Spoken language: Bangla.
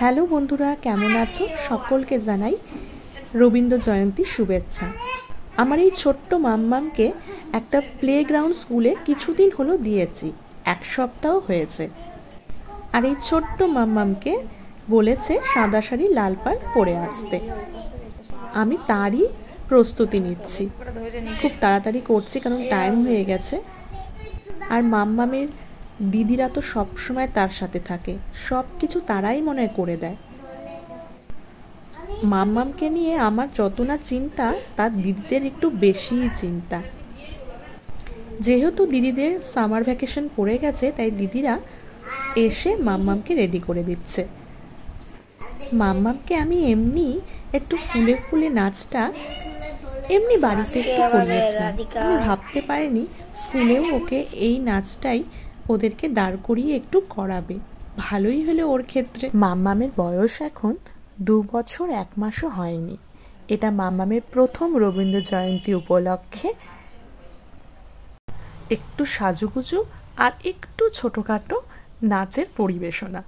হ্যালো বন্ধুরা, কেমন আছো? সকলকে জানাই রবীন্দ্র জয়ন্তীর শুভেচ্ছা। আমার এই ছোট্ট মাম্মামকে একটা প্লেগ্রাউন্ড স্কুলে কিছুদিন হলো দিয়েছি, 1 সপ্তাহ হয়েছে। আর এই ছোট্ট মাম্মামকে বলেছে সাদা শাড়ি লাল পাড় পরে আসতে। আমি তারই প্রস্তুতি নিচ্ছি, খুব তাড়াতাড়ি করছি কারণ টাইম হয়ে গেছে। আর মাম্মামের দিদিরা তো সবসময় তার সাথে থাকে, সব কিছু তারাই মনে করে দেয়। মাম্মামকে নিয়ে আমার যত না চিন্তা, তার দিদিদের একটু বেশিই চিন্তা। যেহেতু দিদিদের সামার ভ্যাকেশন পড়ে গেছে, তাই দিদিরা এসে মাম্মামকে রেডি করে দিচ্ছে। মাম্মামকে আমি এমনি একটু ফুলে ফুলে নাচটা এমনি বাড়িতে একটু করিয়েছিলাম। আমি ভাবতে পারিনি স্কুলেও ওকে এই নাচটাই ওদেরকে দাঁড় করিয়ে একটু করাবে। ভালোই হলো ওর ক্ষেত্রে। মাম্মামের বয়স এখন 2 বছর 1 মাসও হয়নি। এটা মাম্মামের প্রথম রবীন্দ্র জয়ন্তী উপলক্ষে একটু সাজুগুজু আর একটু ছোটোখাটো নাচের পরিবেশনা।